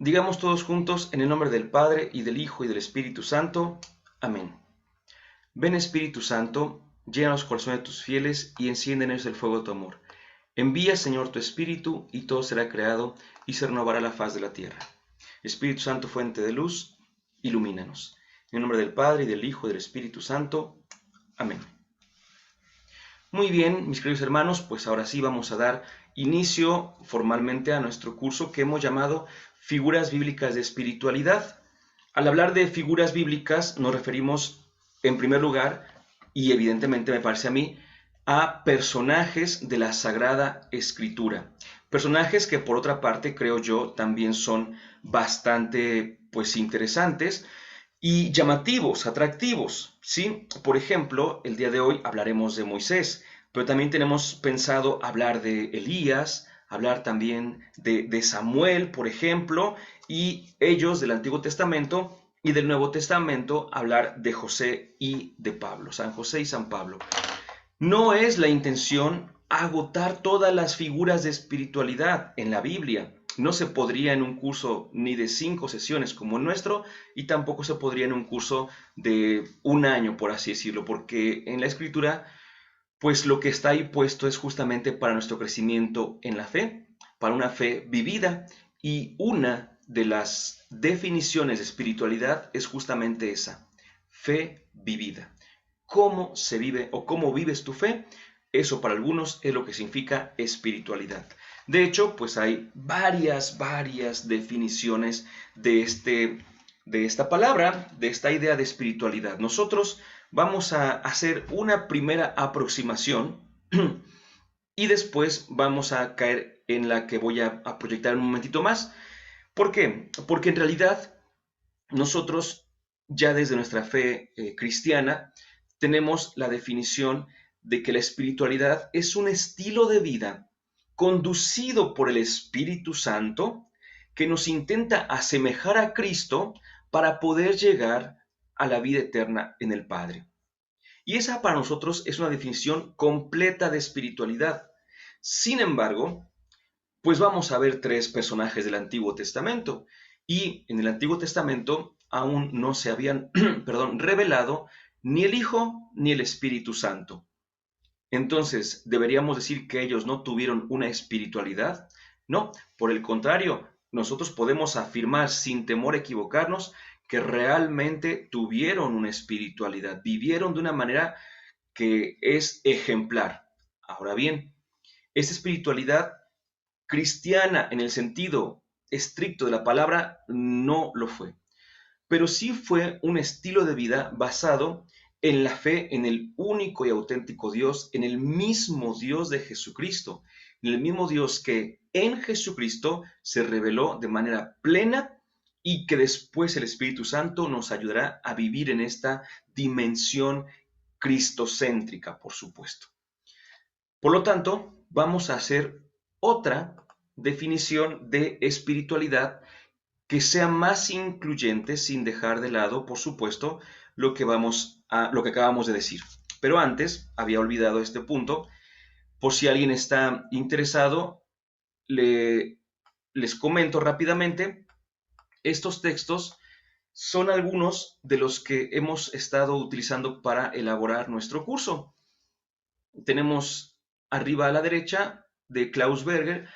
Digamos todos juntos en el nombre del Padre, y del Hijo, y del Espíritu Santo. Amén. Ven Espíritu Santo, llena los corazones de tus fieles, y enciende en ellos el fuego de tu amor. Envía, Señor, tu Espíritu, y todo será creado, y se renovará la faz de la tierra. Espíritu Santo, fuente de luz, ilumínanos. En el nombre del Padre, y del Hijo, y del Espíritu Santo. Amén. Muy bien, mis queridos hermanos, pues ahora sí vamos a dar inicio formalmente a nuestro curso que hemos llamado Figuras Bíblicas de Espiritualidad. Al hablar de figuras bíblicas nos referimos en primer lugar, y evidentemente me parece a mí, a personajes de la Sagrada Escritura. Personajes que por otra parte creo yo también son bastante pues interesantes y llamativos, atractivos, ¿sí? Por ejemplo, el día de hoy hablaremos de Moisés, pero también tenemos pensado hablar de Elías, hablar también de Samuel, por ejemplo, y ellos del Antiguo Testamento y del Nuevo Testamento hablar de José y de Pablo, San José y San Pablo. No es la intención agotar todas las figuras de espiritualidad en la Biblia. No se podría en un curso ni de 5 sesiones como el nuestro, y tampoco se podría en un curso de un año, por así decirlo, porque en la escritura, pues lo que está ahí puesto es justamente para nuestro crecimiento en la fe, para una fe vivida, y una de las definiciones de espiritualidad es justamente esa, fe vivida. Cómo se vive o cómo vives tu fe, eso para algunos es lo que significa espiritualidad. De hecho, pues hay varias definiciones de esta palabra, de esta idea de espiritualidad. Nosotros vamos a hacer una primera aproximación y después vamos a caer en la que voy a proyectar un momentito más. ¿Por qué? Porque en realidad nosotros ya desde nuestra fe cristiana tenemos la definición de que la espiritualidad es un estilo de vida conducido por el Espíritu Santo que nos intenta asemejar a Cristo para poder llegar a la vida eterna en el Padre. Y esa para nosotros es una definición completa de espiritualidad. Sin embargo, pues vamos a ver 3 personajes del Antiguo Testamento. Y en el Antiguo Testamento aún no se habían, perdón, revelado ni el Hijo ni el Espíritu Santo. Entonces, ¿deberíamos decir que ellos no tuvieron una espiritualidad? No, por el contrario, nosotros podemos afirmar sin temor a equivocarnos que realmente tuvieron una espiritualidad, vivieron de una manera que es ejemplar. Ahora bien, esa espiritualidad cristiana en el sentido estricto de la palabra no lo fue, pero sí fue un estilo de vida basado en la fe en el único y auténtico Dios, en el mismo Dios de Jesucristo, en el mismo Dios que en Jesucristo se reveló de manera plena y que después el Espíritu Santo nos ayudará a vivir en esta dimensión cristocéntrica, por supuesto. Por lo tanto, vamos a hacer otra definición de espiritualidad que sea más incluyente sin dejar de lado, por supuesto, lo que acabamos de decir. Pero antes había olvidado este punto. Por si alguien está interesado, le, les comento rápidamente. Estos textos son algunos de los que hemos estado utilizando para elaborar nuestro curso. Tenemos arriba a la derecha de Klaus Berger,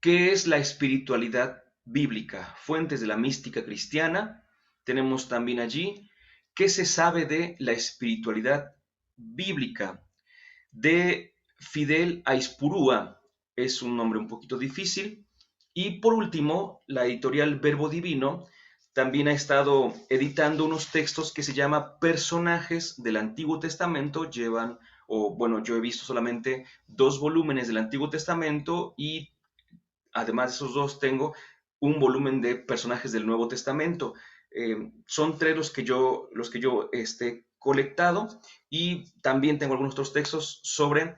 ¿qué es la espiritualidad bíblica? Fuentes de la mística cristiana. Tenemos también allí, ¿qué se sabe de la espiritualidad bíblica? De Fidel Aispurúa, es un nombre un poquito difícil. Y por último, la editorial Verbo Divino también ha estado editando unos textos que se llama Personajes del Antiguo Testamento. Llevan, o bueno, yo he visto solamente 2 volúmenes del Antiguo Testamento, y además de esos 2 tengo un volumen de personajes del Nuevo Testamento. Son 3 los que yo colectado, y también tengo algunos otros textos sobre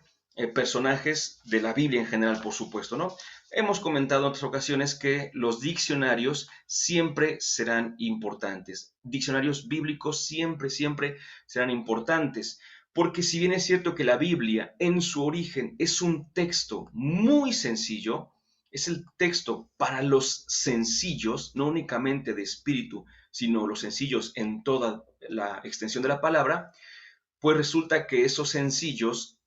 personajes de la Biblia en general, por supuesto, ¿no? Hemos comentado en otras ocasiones que los diccionarios siempre serán importantes. Diccionarios bíblicos siempre serán importantes, porque si bien es cierto que la Biblia en su origen es un texto muy sencillo, es el texto para los sencillos, no únicamente de espíritu, sino los sencillos en toda la extensión de la palabra, pues resulta que esos sencillos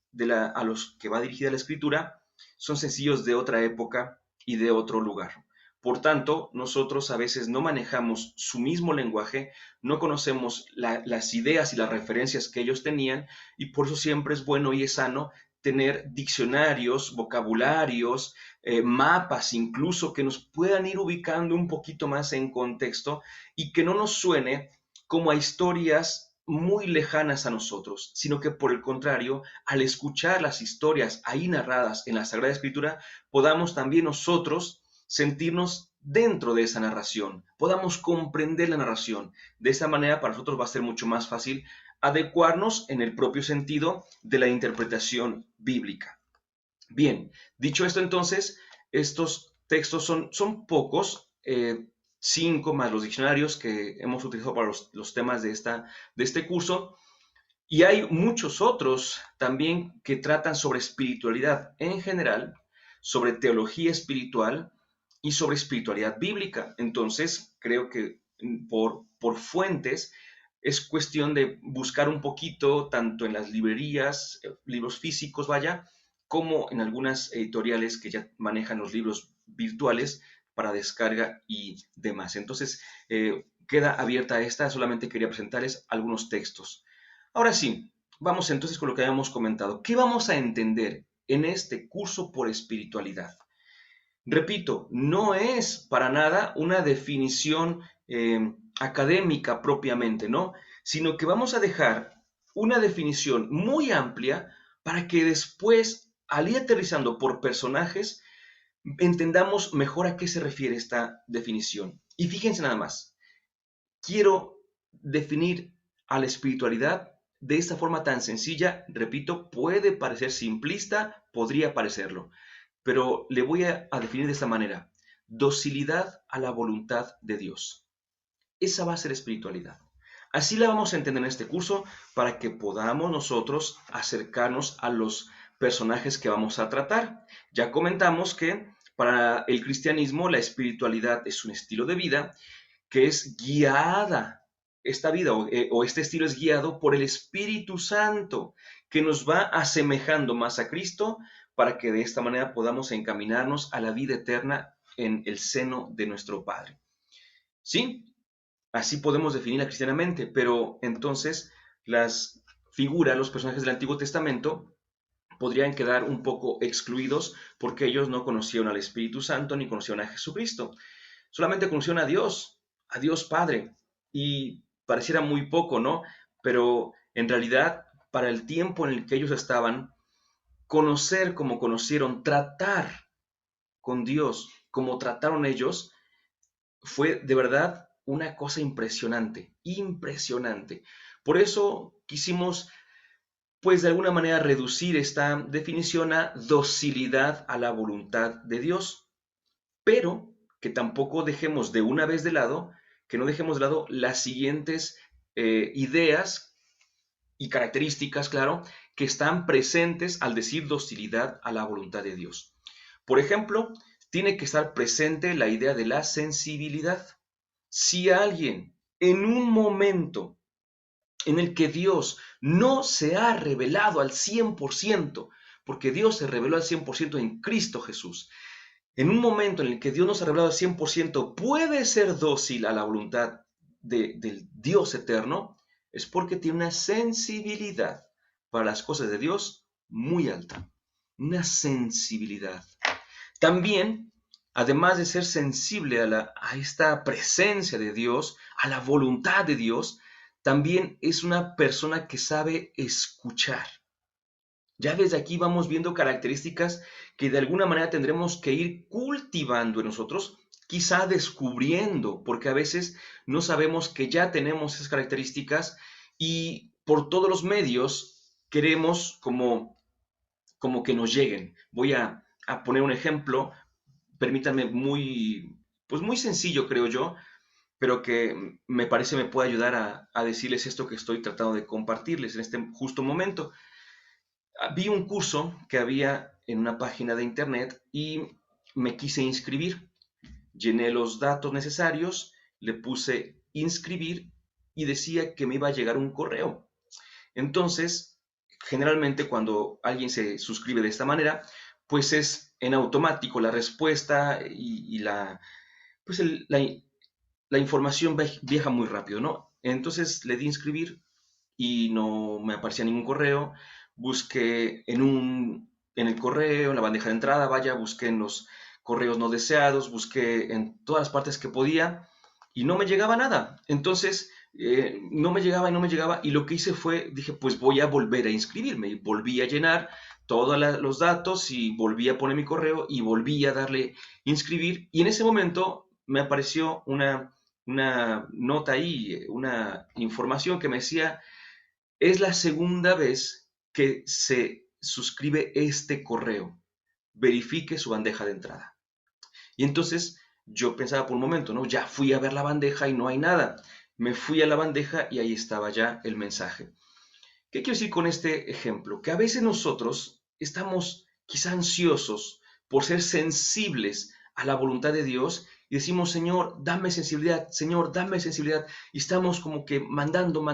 a los que va dirigida la escritura son sencillos de otra época y de otro lugar. Por tanto, nosotros a veces no manejamos su mismo lenguaje, no conocemos las ideas y las referencias que ellos tenían, y por eso siempre es bueno y es sano tener diccionarios, vocabularios, mapas incluso que nos puedan ir ubicando un poquito más en contexto y que no nos suene como a historias muy lejanas a nosotros, sino que por el contrario, al escuchar las historias ahí narradas en la Sagrada Escritura, podamos también nosotros sentirnos dentro de esa narración, podamos comprender la narración. De esa manera para nosotros va a ser mucho más fácil adecuarnos en el propio sentido de la interpretación bíblica. Bien, dicho esto entonces, estos textos son pocos, 5 más los diccionarios que hemos utilizado para los temas de este curso, y hay muchos otros también que tratan sobre espiritualidad en general, sobre teología espiritual y sobre espiritualidad bíblica. Entonces, creo que por fuentes es cuestión de buscar un poquito, tanto en las librerías, libros físicos, vaya, como en algunas editoriales que ya manejan los libros virtuales para descarga y demás. Entonces, queda abierta esta, solamente quería presentarles algunos textos. Ahora sí, vamos entonces con lo que habíamos comentado. ¿Qué vamos a entender en este curso por espiritualidad? Repito, no es para nada una definición académica propiamente, ¿no? Sino que vamos a dejar una definición muy amplia para que después, al ir aterrizando por personajes, entendamos mejor a qué se refiere esta definición. Y fíjense nada más, quiero definir a la espiritualidad de esta forma tan sencilla, repito, puede parecer simplista, podría parecerlo, pero le voy a definir de esta manera: docilidad a la voluntad de Dios. Esa va a ser espiritualidad. Así la vamos a entender en este curso para que podamos nosotros acercarnos a los personajes que vamos a tratar. Ya comentamos que para el cristianismo la espiritualidad es un estilo de vida que es guiada, esta vida o este estilo es guiado por el Espíritu Santo, que nos va asemejando más a Cristo para que de esta manera podamos encaminarnos a la vida eterna en el seno de nuestro Padre. ¿Sí? Así podemos definirla cristianamente, pero entonces las figuras, los personajes del Antiguo Testamento podrían quedar un poco excluidos porque ellos no conocieron al Espíritu Santo ni conocieron a Jesucristo. Solamente conocieron a Dios Padre, y pareciera muy poco, ¿no? Pero en realidad, para el tiempo en el que ellos estaban, conocer como conocieron, tratar con Dios como trataron ellos, fue de verdad una cosa impresionante, impresionante. Por eso quisimos, pues de alguna manera, reducir esta definición a docilidad a la voluntad de Dios, pero que tampoco dejemos de una vez de lado, que no dejemos de lado las siguientes ideas y características, claro, que están presentes al decir docilidad a la voluntad de Dios. Por ejemplo, tiene que estar presente la idea de la sensibilidad. Si alguien en un momento en el que Dios no se ha revelado al 100%, porque Dios se reveló al 100% en Cristo Jesús, en un momento en el que Dios nos ha revelado al 100%, puede ser dócil a la voluntad del Dios eterno, es porque tiene una sensibilidad para las cosas de Dios muy alta. Una sensibilidad. También, además de ser sensible a esta presencia de Dios, a la voluntad de Dios, también es una persona que sabe escuchar. Ya desde aquí vamos viendo características que de alguna manera tendremos que ir cultivando en nosotros, quizá descubriendo, porque a veces no sabemos que ya tenemos esas características y por todos los medios queremos como que nos lleguen. Voy a poner un ejemplo, permítanme, pues muy sencillo creo yo, pero que me parece me puede ayudar a decirles esto que estoy tratando de compartirles en este justo momento. Vi un curso que había en una página de internet y me quise inscribir. Llené los datos necesarios, le puse inscribir y decía que me iba a llegar un correo. Entonces, generalmente cuando alguien se suscribe de esta manera, pues es en automático la respuesta y pues la información viaja muy rápido, ¿no? Entonces le di inscribir y no me aparecía ningún correo. Busqué en el correo, en la bandeja de entrada, vaya, busqué en los correos no deseados, busqué en todas las partes que podía y no me llegaba nada. Entonces, no me llegaba y no me llegaba y lo que hice fue, dije, pues voy a volver a inscribirme y volví a llenar todos los datos y volví a poner mi correo y volví a darle inscribir y en ese momento me apareció una nota ahí, una información que me decía es la segunda vez que se suscribe este correo. Verifique su bandeja de entrada. Y entonces yo pensaba por un momento, ¿no? Ya fui a ver la bandeja y no hay nada. Me fui a la bandeja y ahí estaba ya el mensaje. ¿Qué quiero decir con este ejemplo? Que a veces nosotros estamos quizá ansiosos por ser sensibles a la voluntad de Dios y decimos, Señor, dame sensibilidad. Y estamos como que mandando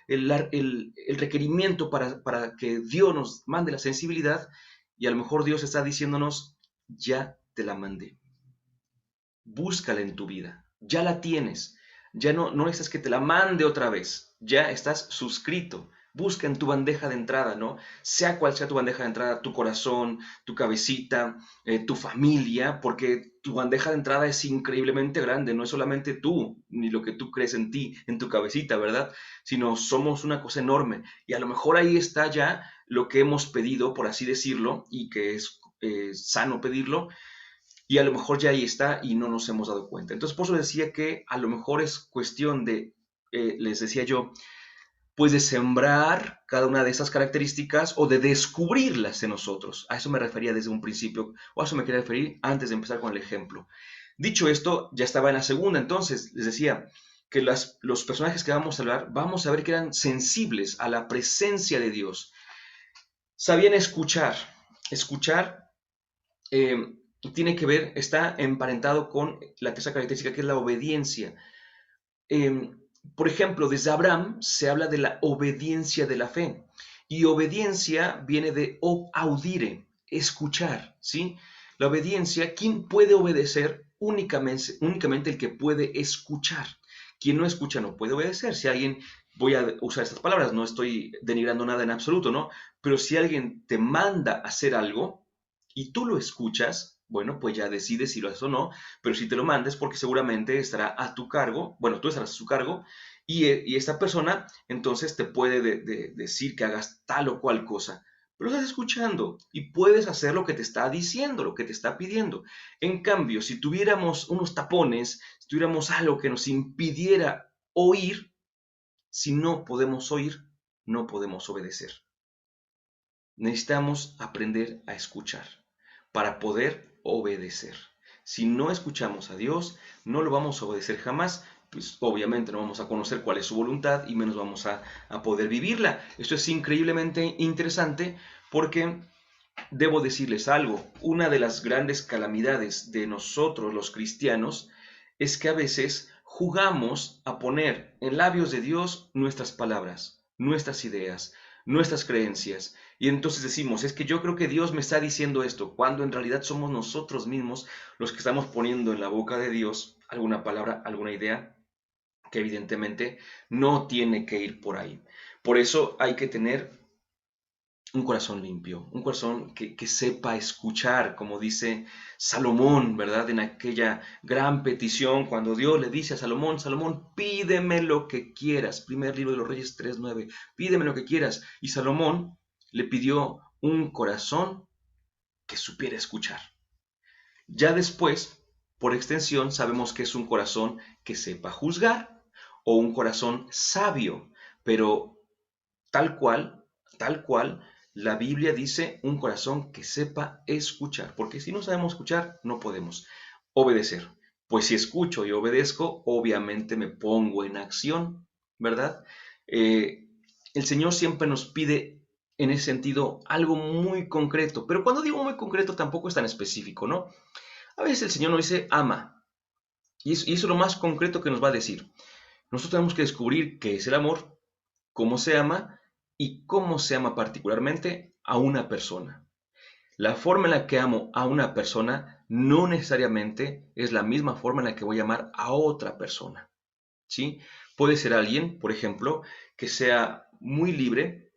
el requerimiento para que Dios nos mande la sensibilidad y a lo mejor Dios está diciéndonos, ya te la mandé. Búscala en tu vida, ya la tienes, ya no necesitas que te la mande otra vez, ya estás suscrito. Busca en tu bandeja de entrada, ¿no? Sea cual sea tu bandeja de entrada, tu corazón, tu cabecita, tu familia, porque tu bandeja de entrada es increíblemente grande, no es solamente tú, ni lo que tú crees en ti, en tu cabecita, ¿verdad? Sino somos una cosa enorme. Y a lo mejor ahí está ya lo que hemos pedido, por así decirlo, y que es sano pedirlo, y a lo mejor ya ahí está y no nos hemos dado cuenta. Entonces, por eso decía que a lo mejor es cuestión de, les decía yo, pues de sembrar cada una de esas características o de descubrirlas en nosotros. A eso me refería desde un principio, o a eso me quería referir antes de empezar con el ejemplo. Dicho esto, ya estaba en la segunda, entonces les decía que los personajes que vamos a hablar, vamos a ver que eran sensibles a la presencia de Dios. Sabían escuchar. Escuchar eh, tiene que ver, está emparentado con la tercera característica que es la obediencia. Eh, por ejemplo, desde Abraham se habla de la obediencia de la fe y obediencia viene de audire, escuchar, ¿sí? La obediencia, ¿quién puede obedecer? Únicamente el que puede escuchar. Quien no escucha no puede obedecer. Si alguien, voy a usar estas palabras, no estoy denigrando nada en absoluto, ¿no? Pero si alguien te manda a hacer algo y tú lo escuchas, bueno, pues ya decides si lo haces o no, pero si te lo mandes porque seguramente estará a tu cargo, bueno, tú estarás a su cargo y esta persona entonces te puede decir que hagas tal o cual cosa. Pero estás escuchando y puedes hacer lo que te está diciendo, lo que te está pidiendo. En cambio, si tuviéramos unos tapones, si tuviéramos algo que nos impidiera oír, si no podemos oír, no podemos obedecer. Necesitamos aprender a escuchar para poder obedecer. Si no escuchamos a Dios, no lo vamos a obedecer jamás, pues obviamente no vamos a conocer cuál es su voluntad y menos vamos a poder vivirla. Esto es increíblemente interesante porque debo decirles algo, una de las grandes calamidades de nosotros los cristianos es que a veces jugamos a poner en labios de Dios nuestras palabras, nuestras ideas, nuestras creencias. Y entonces decimos, es que yo creo que Dios me está diciendo esto, cuando en realidad somos nosotros mismos los que estamos poniendo en la boca de Dios alguna palabra, alguna idea que evidentemente no tiene que ir por ahí. Por eso hay que tener un corazón limpio, un corazón que sepa escuchar, como dice Salomón, ¿verdad? En aquella gran petición, cuando Dios le dice a Salomón, Salomón, pídeme lo que quieras. Primer libro de los Reyes 3:9, pídeme lo que quieras. Y Salomón le pidió un corazón que supiera escuchar. Ya después, por extensión, sabemos que es un corazón que sepa juzgar o un corazón sabio, pero tal cual, la Biblia dice un corazón que sepa escuchar, porque si no sabemos escuchar, no podemos obedecer. Pues si escucho y obedezco, obviamente me pongo en acción, ¿verdad? El Señor siempre nos pide en ese sentido algo muy concreto. Pero cuando digo muy concreto tampoco es tan específico, ¿no? A veces el Señor nos dice ama. Y eso es lo más concreto que nos va a decir. Nosotros tenemos que descubrir qué es el amor, cómo se ama y cómo se ama particularmente a una persona. La forma en la que amo a una persona no necesariamente es la misma forma en la que voy a amar a otra persona, ¿sí? Puede ser alguien, por ejemplo, que sea muy libre,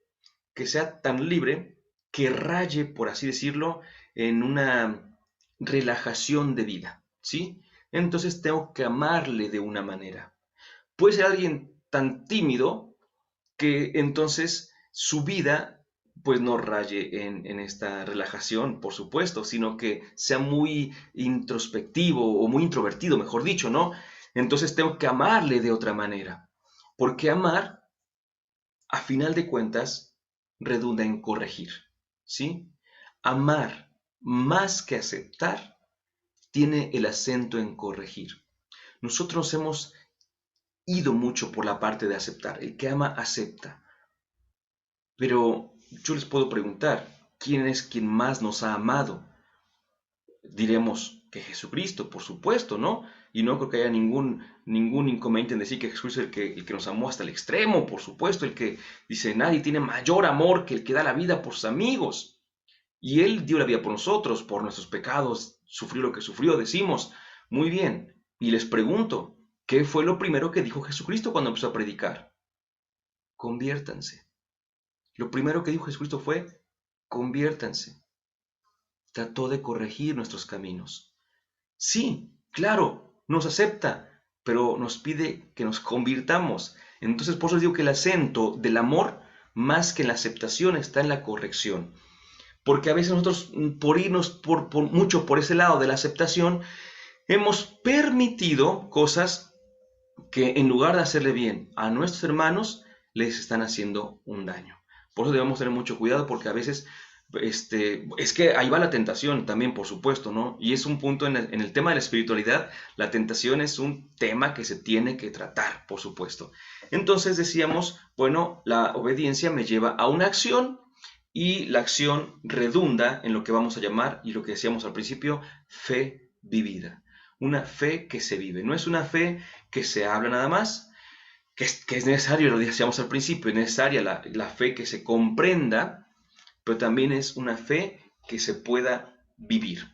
que sea tan libre que raye, por así decirlo, en una relajación de vida, ¿sí? Entonces tengo que amarle de una manera. Puede ser alguien tan tímido que entonces su vida pues no raye en esta relajación, por supuesto, sino que sea muy introspectivo o muy introvertido, mejor dicho, ¿no? Entonces tengo que amarle de otra manera, porque amar, a final de cuentas, redunda en corregir, ¿sí? Amar más que aceptar tiene el acento en corregir. Nosotros hemos ido mucho por la parte de aceptar. El que ama, acepta. Pero yo les puedo preguntar, ¿quién es quien más nos ha amado? Diremos que Jesucristo, por supuesto, ¿no? Y no creo que haya ningún inconveniente en decir que Jesús es el que nos amó hasta el extremo, por supuesto, el que dice, nadie tiene mayor amor que el que da la vida por sus amigos. Y Él dio la vida por nosotros, por nuestros pecados, sufrió lo que sufrió, decimos. Muy bien. Y les pregunto, ¿qué fue lo primero que dijo Jesucristo cuando empezó a predicar? Conviértanse. Lo primero que dijo Jesucristo fue, conviértanse. Trató de corregir nuestros caminos. Sí, claro, nos acepta, pero nos pide que nos convirtamos. Entonces, por eso digo que el acento del amor, más que en la aceptación, está en la corrección. Porque a veces nosotros, por irnos mucho por ese lado de la aceptación, hemos permitido cosas que en lugar de hacerle bien a nuestros hermanos, les están haciendo un daño. Por eso debemos tener mucho cuidado porque a veces es que ahí va la tentación también, por supuesto, ¿no? Y es un punto en el tema de la espiritualidad, la tentación es un tema que se tiene que tratar, por supuesto. Entonces decíamos, bueno, la obediencia me lleva a una acción y la acción redunda en lo que vamos a llamar, y lo que decíamos al principio, fe vivida. Una fe que se vive. No es una fe que se habla nada más, que es necesario, lo decíamos al principio, es necesaria la fe que se comprenda, pero también es una fe que se pueda vivir.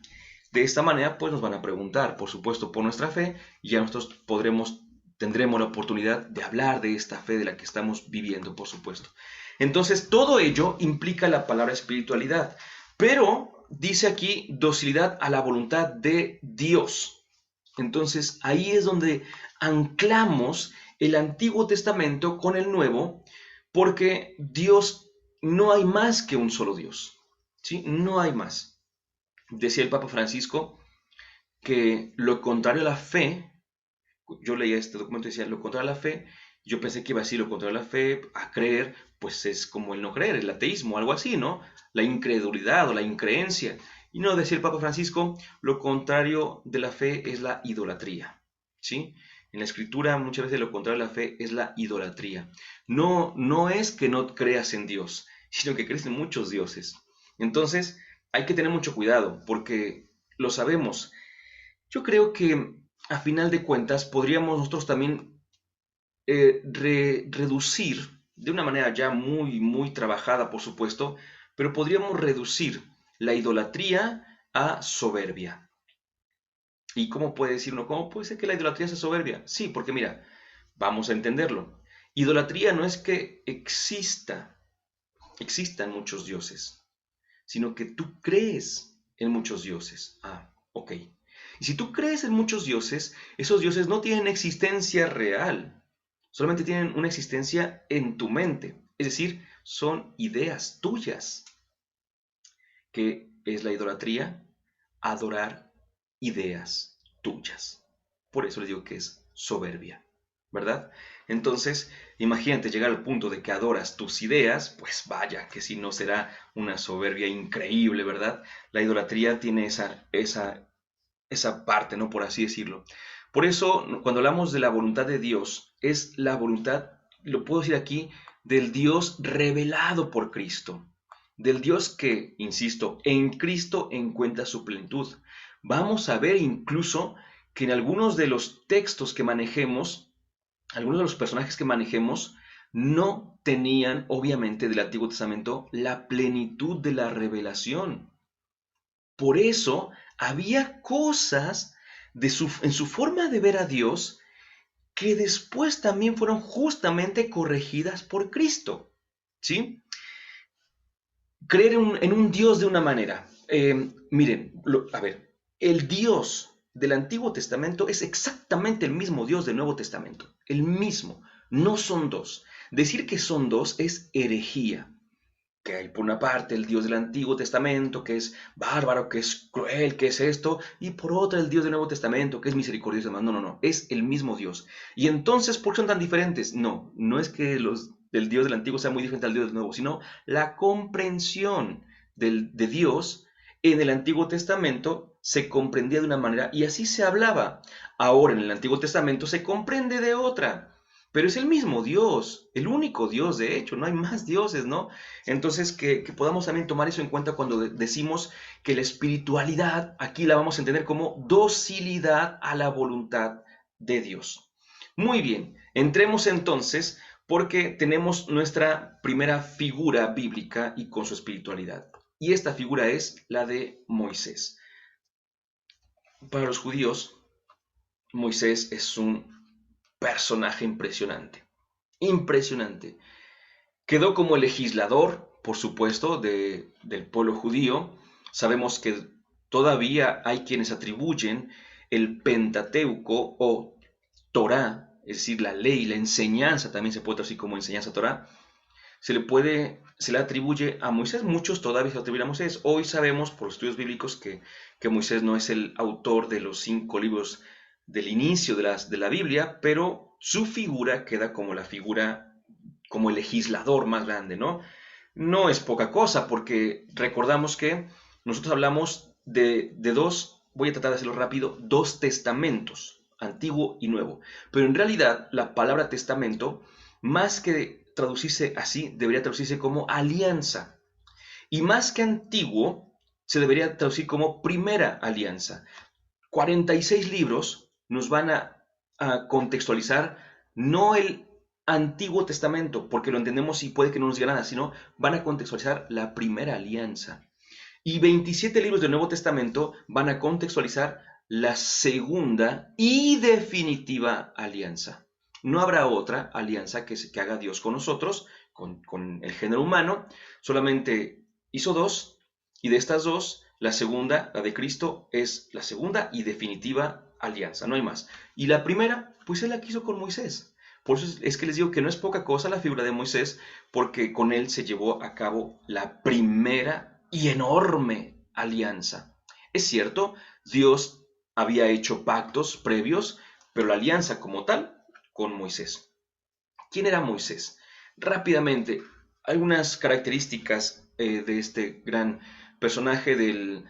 De esta manera, pues nos van a preguntar, por supuesto, por nuestra fe, y ya nosotros tendremos la oportunidad de hablar de esta fe de la que estamos viviendo, por supuesto. Entonces, todo ello implica la palabra espiritualidad, pero dice aquí docilidad a la voluntad de Dios. Entonces, ahí es donde anclamos el Antiguo Testamento con el Nuevo, porque Dios no hay más que un solo Dios, ¿sí? No hay más. Decía el Papa Francisco que lo contrario a la fe, yo leía este documento y decía lo contrario a la fe, yo pensé que iba a decir lo contrario a la fe, a creer, pues es como el no creer, el ateísmo, algo así, ¿no? La incredulidad o la increencia. Y no, decía el Papa Francisco, lo contrario de la fe es la idolatría, ¿sí? En la escritura muchas veces lo contrario de la fe es la idolatría. No, no es que no creas en Dios, sino que crees en muchos dioses. Entonces, hay que tener mucho cuidado, porque lo sabemos. Yo creo que a final de cuentas podríamos nosotros también reducir, de una manera ya muy, muy trabajada, por supuesto, pero podríamos reducir la idolatría a soberbia. ¿Y cómo puede decir uno? ¿Cómo puede ser que la idolatría sea soberbia? Sí, porque mira, vamos a entenderlo. Idolatría no es que existan muchos dioses, sino que tú crees en muchos dioses. Ah, ok. Y si tú crees en muchos dioses, esos dioses no tienen existencia real, solamente tienen una existencia en tu mente. Es decir, son ideas tuyas. ¿Qué es la idolatría? Adorar ideas tuyas. Por eso les digo que es soberbia, ¿verdad? Entonces, imagínate llegar al punto de que adoras tus ideas, pues vaya, que si no será una soberbia increíble, ¿verdad? La idolatría tiene esa parte, ¿no? Por así decirlo. Por eso, cuando hablamos de la voluntad de Dios, es la voluntad, lo puedo decir aquí, del Dios revelado por Cristo. del Dios que, insisto, en Cristo encuentra su plenitud. Vamos a ver incluso que en algunos de los textos que manejemos, algunos de los personajes que manejemos, no tenían, obviamente, del Antiguo Testamento la plenitud de la revelación. Por eso había cosas en su forma de ver a Dios que después también fueron justamente corregidas por Cristo. ¿Sí? Creer en un Dios de una manera. Miren, a ver, el Dios del Antiguo Testamento es exactamente el mismo Dios del Nuevo Testamento. El mismo. No son dos. Decir que son dos es herejía. Que hay por una parte el Dios del Antiguo Testamento, que es bárbaro, que es cruel, que es esto, y por otra el Dios del Nuevo Testamento, que es misericordioso. No, no, no, es el mismo Dios. Y entonces, ¿por qué son tan diferentes? No, no es que el Dios del Antiguo sea muy diferente al Dios del Nuevo, sino la comprensión de Dios en el Antiguo Testamento se comprendía de una manera y así se hablaba. Ahora en el Antiguo Testamento se comprende de otra. Pero es el mismo Dios, el único Dios, de hecho, no hay más dioses, ¿no? Entonces, que podamos también tomar eso en cuenta cuando decimos que la espiritualidad, aquí la vamos a entender como docilidad a la voluntad de Dios. Muy bien, entremos entonces porque tenemos nuestra primera figura bíblica y con su espiritualidad. Y esta figura es la de Moisés. Para los judíos, Moisés es un personaje impresionante. Impresionante. Quedó como el legislador, por supuesto, del pueblo judío. Sabemos que todavía hay quienes atribuyen el Pentateuco o Torá, es decir, la ley, la enseñanza, también se puede traducir como enseñanza Torá, se le atribuye a Moisés. Muchos todavía se lo atribuyen a Moisés. Hoy sabemos por estudios bíblicos que Moisés no es el autor de los 5 libros del inicio de la Biblia, pero su figura queda como la figura, como el legislador más grande, ¿no? No es poca cosa, porque recordamos que nosotros hablamos de dos, voy a tratar de hacerlo rápido, dos testamentos, antiguo y nuevo. Pero en realidad la palabra testamento, más que traducirse así, debería traducirse como alianza. Y más que antiguo, se debería traducir como primera alianza. 46 libros nos van a contextualizar no el Antiguo Testamento, porque lo entendemos y puede que no nos diga nada, sino van a contextualizar la primera alianza. Y 27 libros del Nuevo Testamento van a contextualizar la segunda y definitiva alianza. No habrá otra alianza que haga Dios con nosotros, con el género humano. Solamente hizo dos, y de estas dos, la segunda, la de Cristo, es la segunda y definitiva alianza. No hay más. Y la primera, pues él la quiso con Moisés. Por eso es que les digo que no es poca cosa la figura de Moisés, porque con él se llevó a cabo la primera y enorme alianza. Es cierto, Dios había hecho pactos previos, pero la alianza como tal con Moisés. ¿Quién era Moisés? Rápidamente, algunas características de este gran personaje del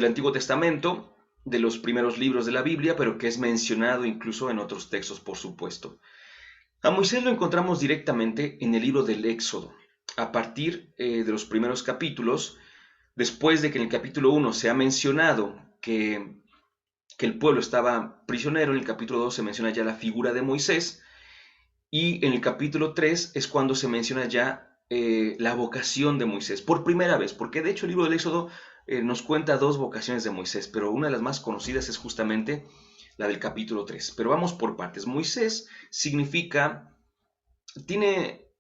Antiguo Testamento, de los primeros libros de la Biblia, pero que es mencionado incluso en otros textos, por supuesto. A Moisés lo encontramos directamente en el libro del Éxodo. A partir de los primeros capítulos, después de que en el capítulo 1 se ha mencionado que el pueblo estaba prisionero, en el capítulo 2 se menciona ya la figura de Moisés, y en el capítulo 3 es cuando se menciona ya la vocación de Moisés, por primera vez, porque de hecho el libro del Éxodo nos cuenta dos vocaciones de Moisés, pero una de las más conocidas es justamente la del capítulo 3. Pero vamos por partes. Moisés significa, tiene,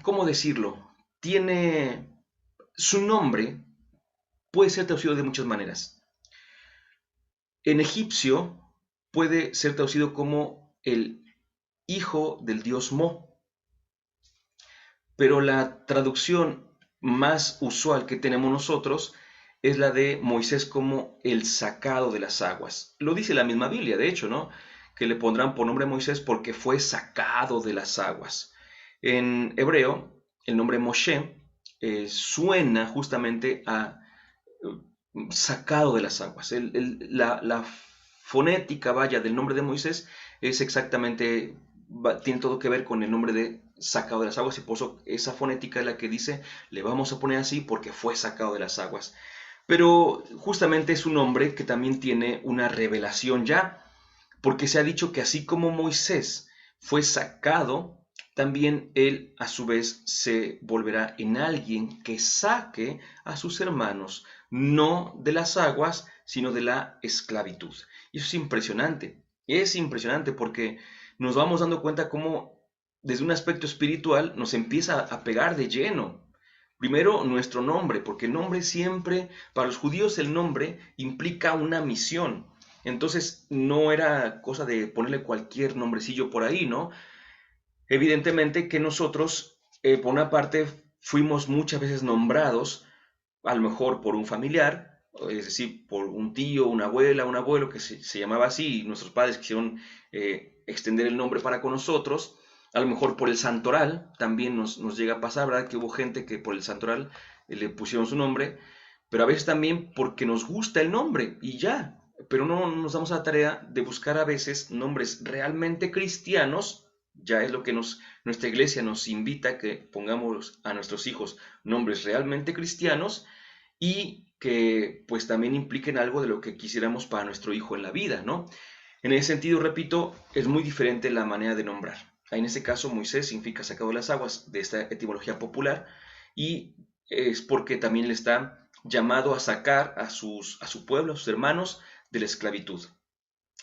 ¿cómo decirlo? Tiene, su nombre puede ser traducido de muchas maneras. En egipcio puede ser traducido como el hijo del dios Mo, pero la traducción más usual que tenemos nosotros es la de Moisés como el sacado de las aguas. Lo dice la misma Biblia, de hecho, ¿no? Que le pondrán por nombre Moisés porque fue sacado de las aguas. En hebreo, el nombre Moshe suena justamente a sacado de las aguas. La fonética, vaya, del nombre de Moisés es exactamente, tiene todo que ver con el nombre de sacado de las aguas, y por eso esa fonética es la que dice, le vamos a poner así porque fue sacado de las aguas. Pero justamente es un hombre que también tiene una revelación ya, porque se ha dicho que así como Moisés fue sacado, también él a su vez se volverá en alguien que saque a sus hermanos, no de las aguas, sino de la esclavitud. Y eso es impresionante porque nos vamos dando cuenta cómo desde un aspecto espiritual nos empieza a pegar de lleno. Primero, nuestro nombre, porque el nombre siempre, para los judíos el nombre implica una misión. Entonces no era cosa de ponerle cualquier nombrecillo por ahí, ¿no? Evidentemente que nosotros, por una parte, fuimos muchas veces nombrados, a lo mejor por un familiar, es decir, por un tío, una abuela, un abuelo que se llamaba así, y nuestros padres quisieron extender el nombre para con nosotros. A lo mejor por el santoral, también nos llega a pasar, ¿verdad? Que hubo gente que por el santoral le pusieron su nombre, pero a veces también porque nos gusta el nombre y ya, pero no nos damos a la tarea de buscar a veces nombres realmente cristianos. Ya es lo que nuestra iglesia nos invita a que pongamos a nuestros hijos nombres realmente cristianos y que pues también impliquen algo de lo que quisiéramos para nuestro hijo en la vida, ¿no? En ese sentido, repito, es muy diferente la manera de nombrar. En este caso, Moisés significa sacado de las aguas, de esta etimología popular, y es porque también le está llamado a sacar a su pueblo, a sus hermanos, de la esclavitud.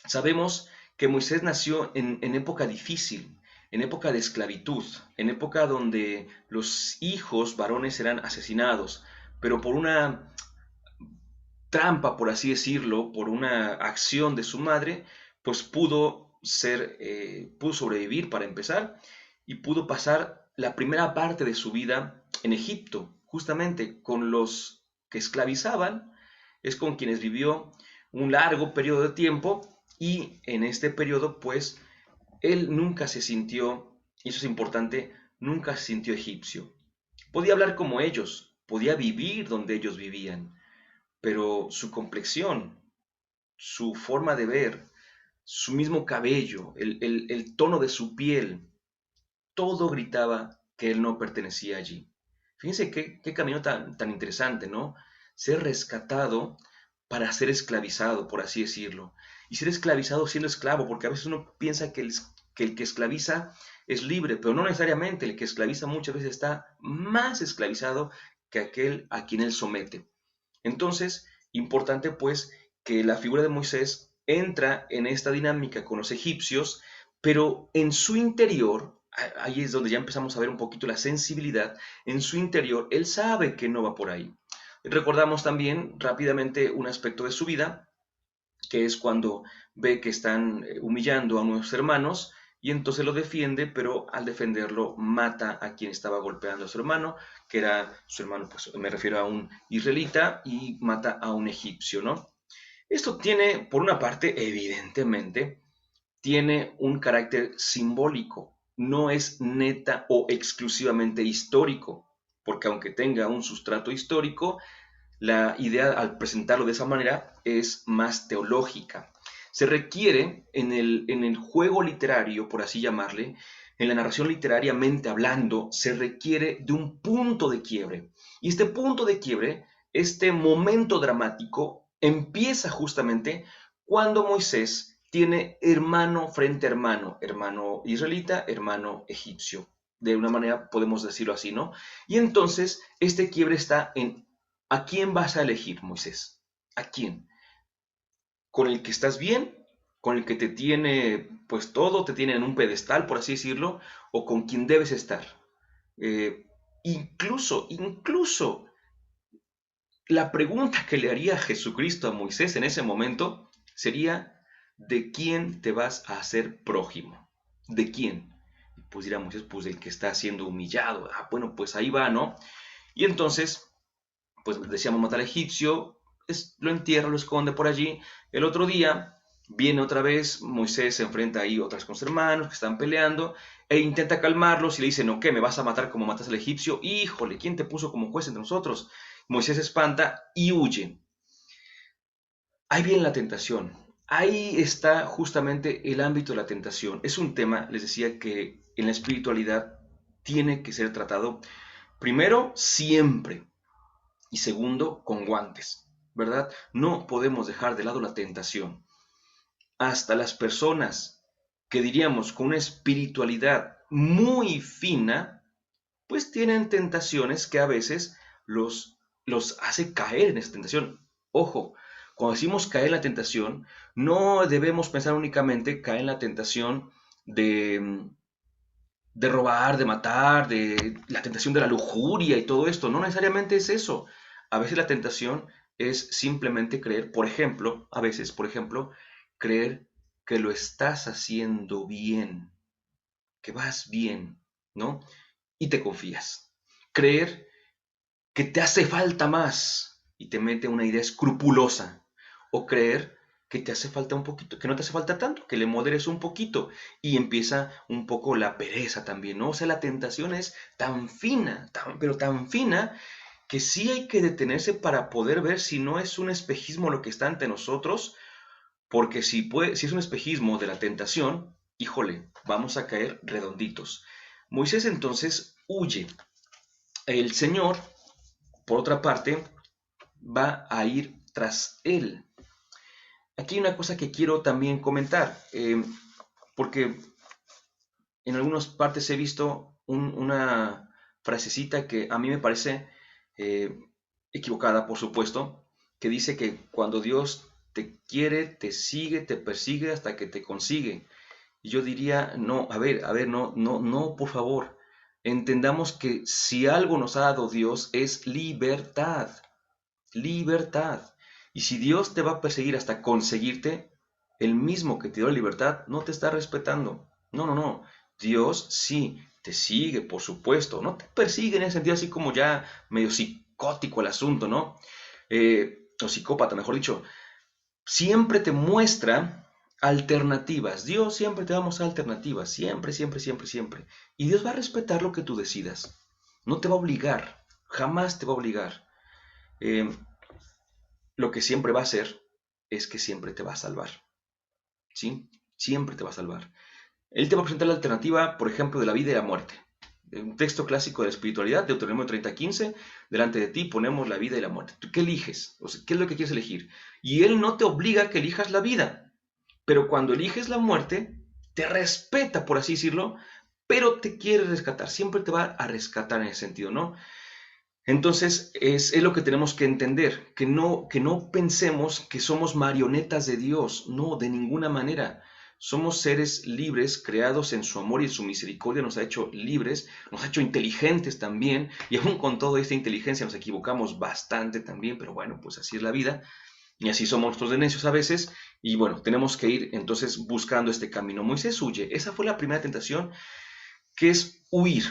Sabemos que Moisés nació en época difícil, en época de esclavitud, en época donde los hijos varones eran asesinados, pero por una trampa, por así decirlo, por una acción de su madre, pues pudo sobrevivir para empezar y pudo pasar la primera parte de su vida en Egipto, justamente con los que esclavizaban, es con quienes vivió un largo periodo de tiempo y en este periodo pues él nunca se sintió, y eso es importante, nunca se sintió egipcio. Podía hablar como ellos, podía vivir donde ellos vivían, pero su complexión, su forma de ver, su mismo cabello, el tono de su piel, todo gritaba que él no pertenecía allí. Fíjense qué camino tan interesante, ¿no? Ser rescatado para ser esclavizado, por así decirlo. Y ser esclavizado siendo esclavo, porque a veces uno piensa que el que esclaviza es libre, pero no necesariamente. El que esclaviza muchas veces está más esclavizado que aquel a quien él somete. Entonces, importante pues que la figura de Moisés entra en esta dinámica con los egipcios, pero en su interior, ahí es donde ya empezamos a ver un poquito la sensibilidad, en su interior él sabe que no va por ahí. Recordamos también rápidamente un aspecto de su vida, que es cuando ve que están humillando a unos hermanos y entonces lo defiende, pero al defenderlo mata a quien estaba golpeando a su hermano, que era su hermano, pues me refiero a un israelita, y mata a un egipcio, ¿no? Esto tiene, por una parte, evidentemente, tiene un carácter simbólico, no es neta o exclusivamente histórico, porque aunque tenga un sustrato histórico, la idea al presentarlo de esa manera es más teológica. Se requiere en el juego literario, por así llamarle, en la narración literariamente hablando, se requiere de un punto de quiebre. Y este punto de quiebre, este momento dramático, empieza justamente cuando Moisés tiene hermano frente a hermano, hermano israelita, hermano egipcio. De una manera podemos decirlo así, ¿no? Y entonces este quiebre está en ¿a quién vas a elegir, Moisés? ¿A quién? ¿Con el que estás bien? ¿Con el que te tiene, pues todo, te tiene en un pedestal, por así decirlo? ¿O con quien debes estar? Incluso, la pregunta que le haría Jesucristo a Moisés en ese momento sería, ¿de quién te vas a hacer prójimo? ¿De quién? Pues dirá Moisés, pues del que está siendo humillado. Ah, bueno, pues ahí va, ¿no? Y entonces pues decíamos mata al egipcio, lo entierra, lo esconde por allí. El otro día viene otra vez, Moisés se enfrenta ahí otras con sus hermanos que están peleando e intenta calmarlos y le dice, no, ¿qué? ¿Me vas a matar como matas al egipcio? Híjole, ¿quién te puso como juez entre nosotros? Moisés se espanta y huye. Ahí viene la tentación. Ahí está justamente el ámbito de la tentación. Es un tema, les decía, que en la espiritualidad tiene que ser tratado, primero, siempre, y segundo, con guantes, ¿verdad? No podemos dejar de lado la tentación. Hasta las personas que diríamos con una espiritualidad muy fina, pues tienen tentaciones que a veces los hace caer en esa tentación. Ojo, cuando decimos caer en la tentación, no debemos pensar únicamente caer en la tentación de, de robar, de matar, de la tentación de la lujuria y todo esto. No necesariamente es eso. A veces la tentación es simplemente creer, por ejemplo, a veces, por ejemplo, creer que lo estás haciendo bien, que vas bien, ¿no? Y te confías. Creer que te hace falta más y te mete una idea escrupulosa. O creer que te hace falta un poquito, que no te hace falta tanto, que le moderes un poquito y empieza un poco la pereza también, ¿no? O sea, la tentación es tan fina, pero tan fina que sí hay que detenerse para poder ver si no es un espejismo lo que está ante nosotros, porque si es un espejismo de la tentación, híjole, vamos a caer redonditos. Moisés entonces huye. El Señor, por otra parte, va a ir tras él. Aquí hay una cosa que quiero también comentar, porque en algunas partes he visto una frasecita que a mí me parece eh, equivocada, por supuesto, que dice que cuando Dios te quiere, te sigue, te persigue hasta que te consigue. Y yo diría, no, a ver, no, no, no, por favor. Entendamos que si algo nos ha dado Dios es libertad, libertad. Y si Dios te va a perseguir hasta conseguirte, el mismo que te dio la libertad no te está respetando. No, no, no. Dios sí te sigue, por supuesto. No te persigue en ese sentido así como ya medio psicótico el asunto, ¿no? O psicópata, mejor dicho. Siempre te muestra alternativas. Dios siempre te va a mostrar alternativas. Siempre, siempre, siempre, siempre. Y Dios va a respetar lo que tú decidas. No te va a obligar. Jamás te va a obligar. Eh, lo que siempre va a hacer es que siempre te va a salvar, ¿sí? Siempre te va a salvar. Él te va a presentar la alternativa, por ejemplo, de la vida y la muerte. Un texto clásico de la espiritualidad, Deuteronomio 30:15, delante de ti ponemos la vida y la muerte. ¿Tú qué eliges? O sea, ¿qué es lo que quieres elegir? Y Él no te obliga a que elijas la vida, pero cuando eliges la muerte, te respeta, por así decirlo, pero te quiere rescatar. Siempre te va a rescatar en ese sentido, ¿no? Entonces es lo que tenemos que entender, que no pensemos que somos marionetas de Dios, no, de ninguna manera. Somos seres libres, creados en su amor y en su misericordia, nos ha hecho libres, nos ha hecho inteligentes también, y aún con toda esta inteligencia nos equivocamos bastante también, pero bueno, pues así es la vida, y así somos nosotros de necios a veces, y bueno, tenemos que ir entonces buscando este camino. Moisés huye, esa fue la primera tentación, que es huir.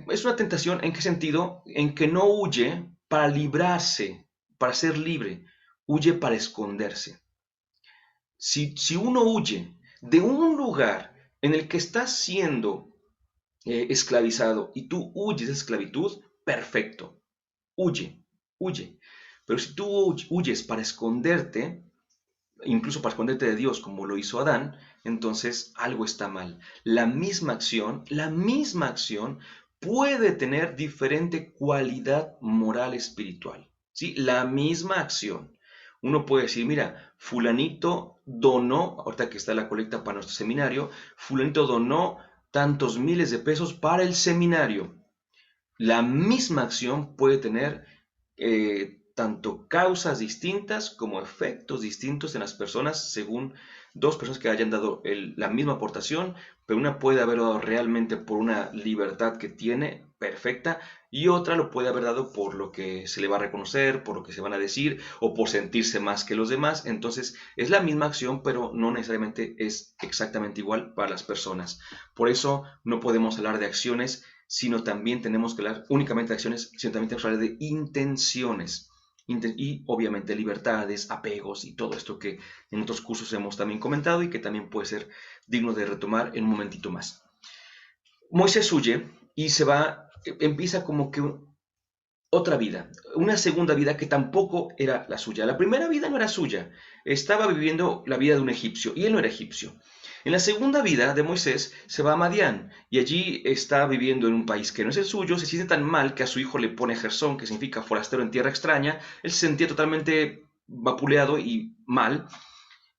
Es una tentación, ¿en qué sentido? En que no huye para librarse, para ser libre, huye para esconderse. Si uno huye de un lugar en el que estás siendo esclavizado y tú huyes de esclavitud, perfecto, huye, huye. Pero si tú huyes para esconderte, incluso para esconderte de Dios, como lo hizo Adán, entonces algo está mal. La misma acción puede tener diferente cualidad moral espiritual. ¿Sí? La misma acción. Uno puede decir, mira, fulanito donó, ahorita que está la colecta para nuestro seminario, fulanito donó tantos miles de pesos para el seminario. La misma acción puede tener tanto causas distintas como efectos distintos en las personas según dos personas que hayan dado la misma aportación, pero una puede haber dado realmente por una libertad que tiene perfecta y otra lo puede haber dado por lo que se le va a reconocer, por lo que se van a decir o por sentirse más que los demás. Entonces es la misma acción, pero no necesariamente es exactamente igual para las personas. Por eso no podemos hablar de acciones, sino también tenemos que hablar únicamente de acciones, sino también tenemos que hablar de intenciones y obviamente libertades, apegos y todo esto que en otros cursos hemos también comentado y que también puede ser digno de retomar en un momentito más. Moisés huye y se va, empieza como que otra vida, una segunda vida que tampoco era la suya. La primera vida no era suya, estaba viviendo la vida de un egipcio y él no era egipcio. En la segunda vida de Moisés se va a Madián y allí está viviendo en un país que no es el suyo, se siente tan mal que a su hijo le pone Gersón, que significa forastero en tierra extraña, él se sentía totalmente vapuleado y mal,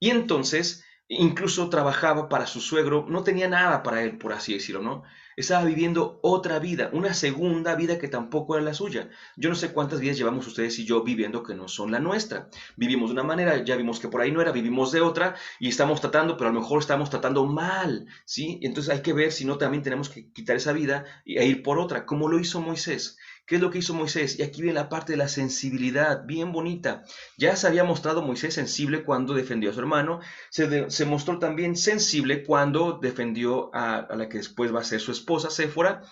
y entonces incluso trabajaba para su suegro, no tenía nada para él, por así decirlo, ¿no? Estaba viviendo otra vida, una segunda vida que tampoco era la suya. Yo no sé cuántas vidas llevamos ustedes y yo viviendo que no son la nuestra. Vivimos de una manera, ya vimos que por ahí no era, vivimos de otra y estamos tratando, pero a lo mejor estamos tratando mal, ¿sí? Entonces hay que ver si no también tenemos que quitar esa vida e ir por otra, como lo hizo Moisés. ¿Qué es lo que hizo Moisés? Y aquí viene la parte de la sensibilidad, bien bonita. Ya se había mostrado Moisés sensible cuando defendió a su hermano, se mostró también sensible cuando defendió a la que después va a ser su esposa, Séfora,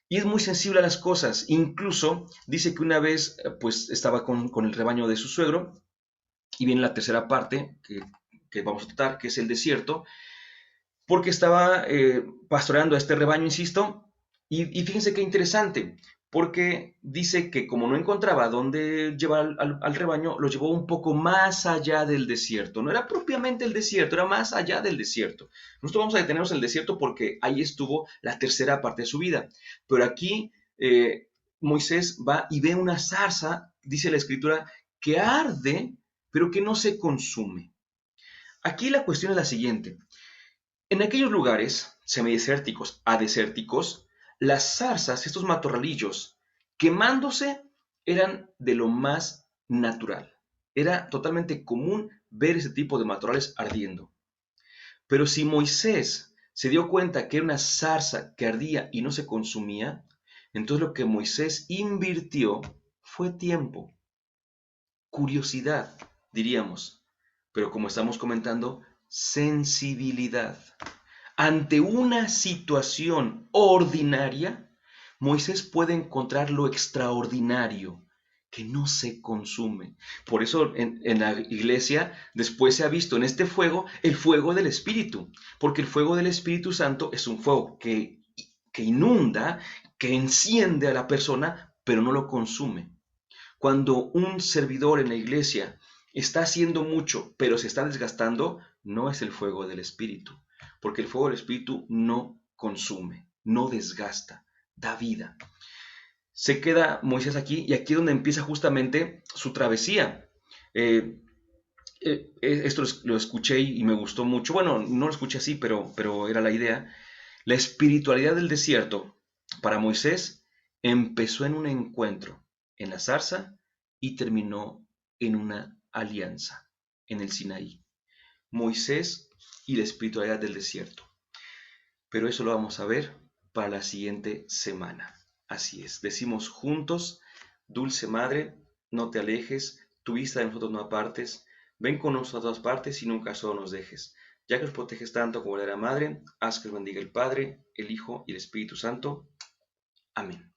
y es muy sensible a las cosas. Incluso dice que una vez pues estaba con el rebaño de su suegro, y viene la tercera parte que vamos a tratar, que es el desierto, porque estaba pastoreando a este rebaño, insisto, y fíjense qué interesante, porque dice que como no encontraba dónde llevar al rebaño, lo llevó un poco más allá del desierto. No era propiamente el desierto, era más allá del desierto. Nosotros vamos a detenernos en el desierto porque ahí estuvo la tercera parte de su vida. Pero aquí Moisés va y ve una zarza, dice la escritura, que arde, pero que no se consume. Aquí la cuestión es la siguiente. En aquellos lugares semidesérticos a desérticos, las zarzas, estos matorralillos, quemándose, eran de lo más natural. Era totalmente común ver ese tipo de matorrales ardiendo. Pero si Moisés se dio cuenta que era una zarza que ardía y no se consumía, entonces lo que Moisés invirtió fue tiempo, curiosidad, diríamos, pero como estamos comentando, sensibilidad. Ante una situación ordinaria, Moisés puede encontrar lo extraordinario que no se consume. Por eso en la iglesia después se ha visto en este fuego el fuego del Espíritu, porque el fuego del Espíritu Santo es un fuego que inunda, que enciende a la persona, pero no lo consume. Cuando un servidor en la iglesia está haciendo mucho, pero se está desgastando, no es el fuego del Espíritu, porque el fuego del Espíritu no consume, no desgasta, da vida. Se queda Moisés aquí y aquí es donde empieza justamente su travesía. Eh, Esto lo escuché y me gustó mucho. Bueno, no lo escuché así, pero era la idea. La espiritualidad del desierto para Moisés empezó en un encuentro en la zarza y terminó en una alianza en el Sinaí. Moisés y la espiritualidad del desierto. Pero eso lo vamos a ver para la siguiente semana. Así es, decimos juntos, Dulce Madre, no te alejes, tu vista de nosotros no apartes, ven con nosotros a todas partes y nunca solo nos dejes. Ya que nos proteges tanto como la Madre, haz que nos bendiga el Padre, el Hijo y el Espíritu Santo. Amén.